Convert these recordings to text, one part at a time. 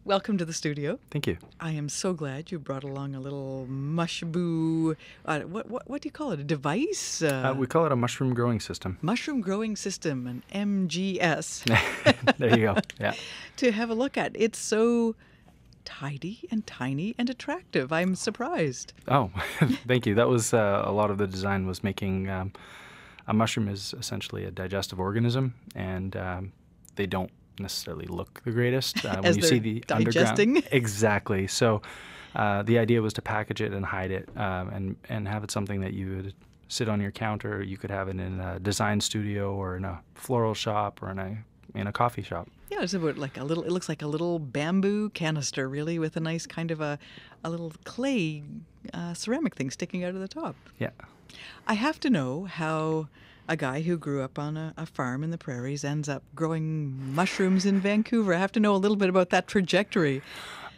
welcome to the studio. Thank you. I am so glad you brought along a little Mushboo, what do you call it, a device? We call it a mushroom growing system. Mushroom growing system, an MGS. There you go. Yeah. To have a look at. It's so tidy and tiny and attractive. I'm surprised. Oh, thank you. That was a lot of the design was making a mushroom is essentially a digestive organism, and they don't necessarily look the greatest when As you they're see the digesting? underground. Exactly. So the idea was to package it and hide it, and have it something that you would sit on your counter. You could have it in a design studio or in a floral shop or in a coffee shop. Yeah, it's about like a little. It looks like a little bamboo canister, really, with a nice kind of a little clay ceramic thing sticking out of the top. Yeah. I have to know how a guy who grew up on a farm in the prairies ends up growing mushrooms in Vancouver. I have to know a little bit about that trajectory.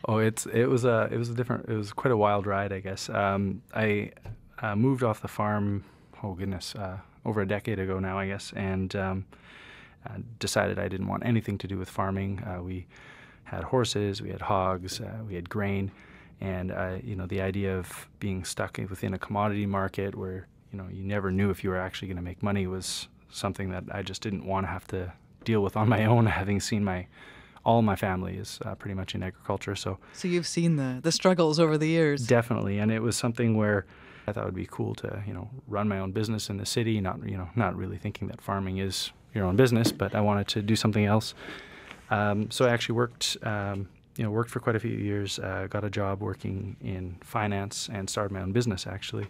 Oh, it was quite a wild ride, I guess. I moved off the farm. Oh goodness, over a decade ago now, I guess, and decided I didn't want anything to do with farming. We had horses, we had hogs, we had grain, and the idea of being stuck within a commodity market where you never knew if you were actually going to make money was something that I just didn't want to have to deal with on my own, having seen all my family is pretty much in agriculture. So you've seen the struggles over the years. Definitely, and it was something where I thought it would be cool to run my own business in the city, not really thinking that farming is your own business, but I wanted to do something else. So I actually worked for quite a few years, got a job working in finance and started my own business actually.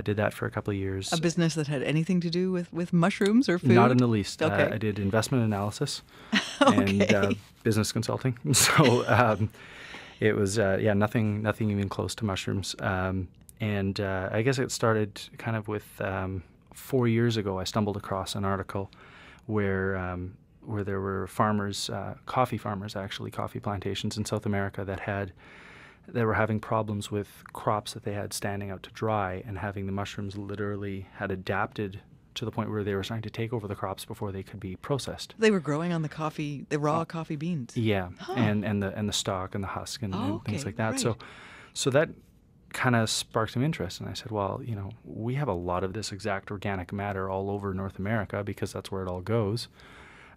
Did that for a couple of years. A business that had anything to do with mushrooms or food? Not in the least. Okay. I did investment analysis Okay. and business consulting. So it was, nothing even close to mushrooms. And I guess it started kind of with 4 years ago, I stumbled across an article where there were farmers, coffee farmers actually, coffee plantations in South America that were having problems with crops that they had standing out to dry, and having the mushrooms literally had adapted to the point where they were starting to take over the crops before they could be processed. They were growing on the raw coffee beans. Yeah, Huh. and the stalk and the husk and things like that. Right. So that kind of sparked some interest, and I said, well, we have a lot of this exact organic matter all over North America because that's where it all goes.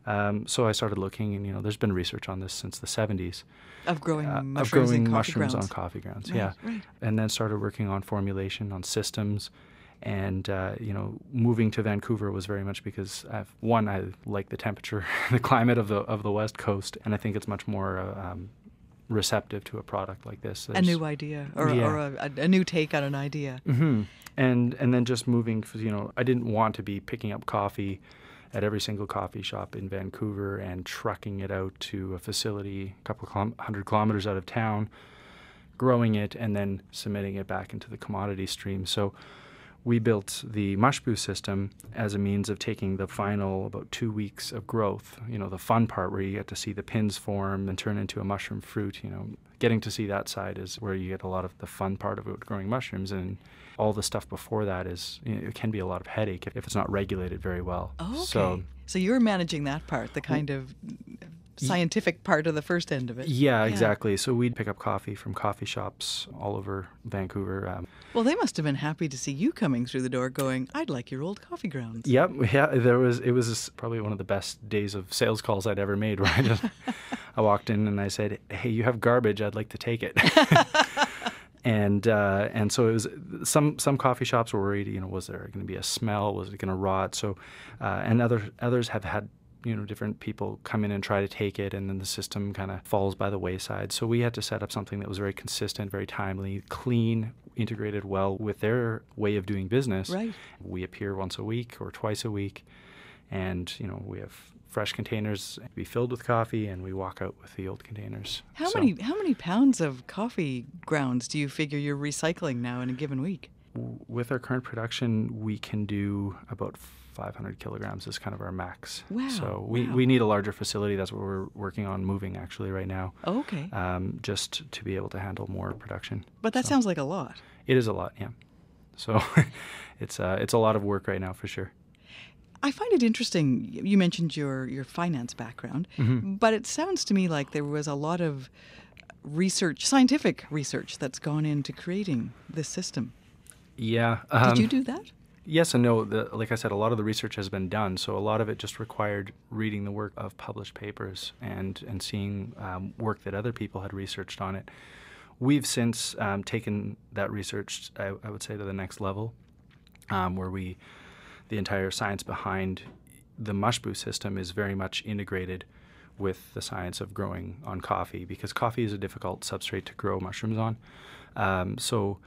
So I started looking, and there's been research on this since the 70s. Of growing mushrooms in coffee mushrooms grounds. on coffee grounds, Right, yeah. right. And then started working on formulation, on systems, and moving to Vancouver was very much because I like the temperature, the climate of the West Coast, and I think it's much more receptive to a product like this. A new idea or a new take on an idea. Mm-hmm. And then just moving, I didn't want to be picking up coffee at every single coffee shop in Vancouver and trucking it out to a facility a couple of 100 kilometers out of town, growing it, and then submitting it back into the commodity stream. So we built the Mushboo system as a means of taking the final about 2 weeks of growth, the fun part where you get to see the pins form and turn into a mushroom fruit. Getting to see that side is where you get a lot of the fun part of growing mushrooms, and all the stuff before that is, it can be a lot of headache if it's not regulated very well. Oh, okay. So you're managing that part, the kind of scientific part of the first end of it. Yeah, exactly. So we'd pick up coffee from coffee shops all over Vancouver. Well, they must have been happy to see you coming through the door going, I'd like your old coffee grounds. Yep. Yeah, it was probably one of the best days of sales calls I'd ever made, where I walked in and I said, hey, you have garbage, I'd like to take it. And so it was some coffee shops were worried, was there going to be a smell? Was it going to rot? So, and others have had, different people come in and try to take it, and then the system kind of falls by the wayside. So we had to set up something that was very consistent, very timely, clean, integrated well with their way of doing business. Right. We appear once a week or twice a week, and, we have fresh containers to be filled with coffee, and we walk out with the old containers. How many pounds of coffee grounds do you figure you're recycling now in a given week? With our current production, we can do about 500 kilograms is kind of our max. Wow. So we need a larger facility. That's what we're working on moving actually right now. Oh, okay. Just to be able to handle more production. But that sounds like a lot. It is a lot, yeah. So it's a lot of work right now for sure. I find it interesting. You mentioned your finance background, but it sounds to me like there was a lot of research, scientific research, that's gone into creating this system. Yeah. Did you do that? Yes and no. Like I said, a lot of the research has been done, so a lot of it just required reading the work of published papers and seeing work that other people had researched on it. We've since taken that research, I would say, to the next level, where the entire science behind the Mushboo system is very much integrated with the science of growing on coffee, because coffee is a difficult substrate to grow mushrooms on. So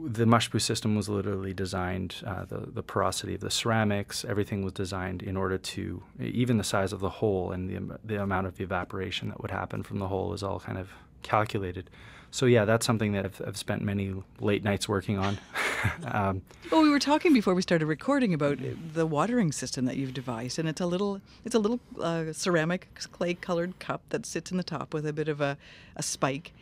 the Mushboo system was literally designed, the porosity of the ceramics, everything was designed in order to, even the size of the hole and the amount of evaporation that would happen from the hole is all kind of calculated. So yeah, that's something that I've spent many late nights working on. Well, we were talking before we started recording about the watering system that you've devised, and it's a little ceramic clay-colored cup that sits in the top with a bit of a spike.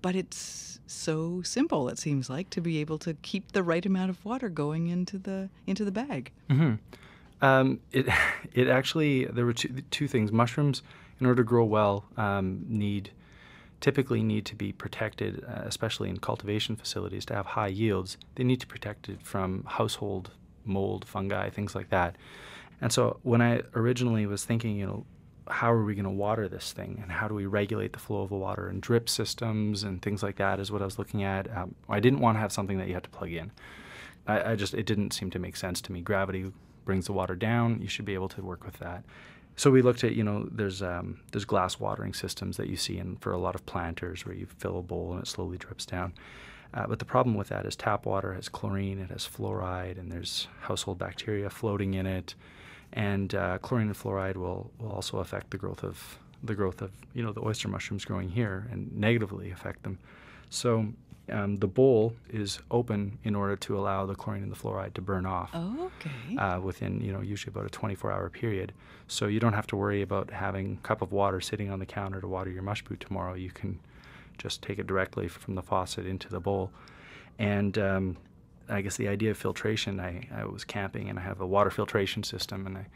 But it's so simple, it seems like, to be able to keep the right amount of water going into the bag. It actually, there were two things. Mushrooms, in order to grow well, typically need to be protected, especially in cultivation facilities, to have high yields. They need to protect it from household mold, fungi, things like that. And so when I originally was thinking, how are we going to water this thing, and how do we regulate the flow of the water, and drip systems and things like that is what I was looking at. I didn't want to have something that you had to plug in. It didn't seem to make sense to me. Gravity brings the water down. You should be able to work with that. So we looked at, there's glass watering systems that you see for a lot of planters where you fill a bowl and it slowly drips down. But the problem with that is tap water has chlorine, it has fluoride, and there's household bacteria floating in it. And chlorine and fluoride will also affect the growth of the oyster mushrooms growing here and negatively affect them. So the bowl is open in order to allow the chlorine and the fluoride to burn off. Oh, okay. Within usually about a 24-hour period. So you don't have to worry about having a cup of water sitting on the counter to water your mushboo tomorrow. You can just take it directly from the faucet into the bowl. And I guess the idea of filtration, I was camping and I have a water filtration system, and I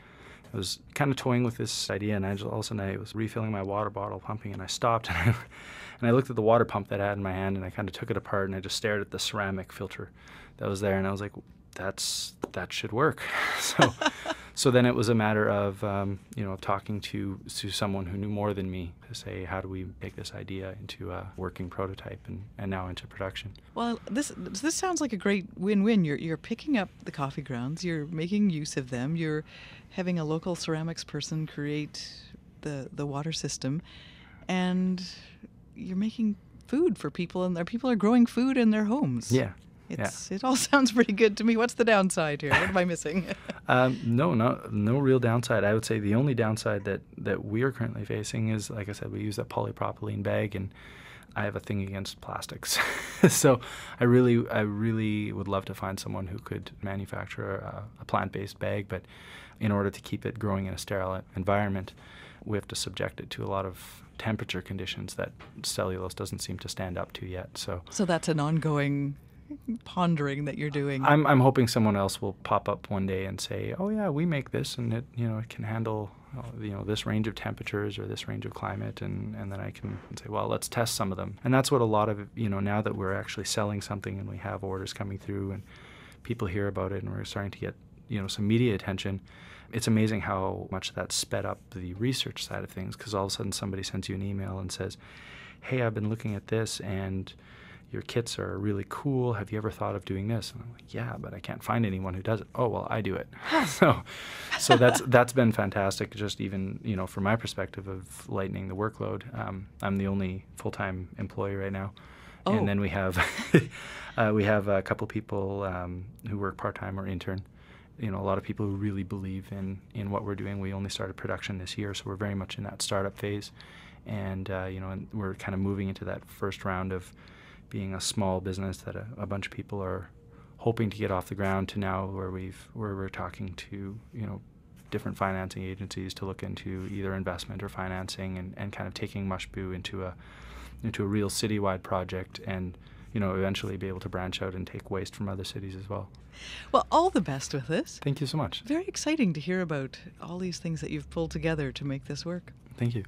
was kind of toying with this idea, and all of a sudden I was refilling my water bottle, pumping, and I stopped and I looked at the water pump that I had in my hand, and I kind of took it apart, and I just stared at the ceramic filter that was there, and I was like, that should work. So then it was a matter of talking to someone who knew more than me to say, how do we make this idea into a working prototype and now into production? Well, this sounds like a great win-win. You're picking up the coffee grounds, you're making use of them, you're having a local ceramics person create the water system, and you're making food for people, and people are growing food in their homes. Yeah. It all sounds pretty good to me. What's the downside here? What am I missing? No real downside. I would say the only downside that we are currently facing is, like I said, we use that polypropylene bag, and I have a thing against plastics. So I really would love to find someone who could manufacture a plant-based bag, but in order to keep it growing in a sterile environment, we have to subject it to a lot of temperature conditions that cellulose doesn't seem to stand up to yet. So that's an ongoing pondering that you're doing. I'm hoping someone else will pop up one day and say, oh yeah, we make this, and it can handle this range of temperatures or this range of climate, and then I can say, well, let's test some of them. And that's what a lot of now that we're actually selling something and we have orders coming through and people hear about it and we're starting to get some media attention, it's amazing how much that sped up the research side of things, because all of a sudden somebody sends you an email and says, hey, I've been looking at this and your kits are really cool. Have you ever thought of doing this? And I'm like, yeah, but I can't find anyone who does it. Oh, well, I do it. So that's been fantastic, just even, from my perspective of lightening the workload. I'm the only full-time employee right now. Oh. And then we have a couple people who work part-time or intern. A lot of people who really believe in what we're doing. We only started production this year, so we're very much in that startup phase. And, and we're kind of moving into that first round of being a small business that a bunch of people are hoping to get off the ground, to now where we're talking to different financing agencies to look into either investment or financing, and kind of taking Mushboo into a real citywide project, and eventually be able to branch out and take waste from other cities as well. Well, all the best with this. Thank you so much. Very exciting to hear about all these things that you've pulled together to make this work. Thank you.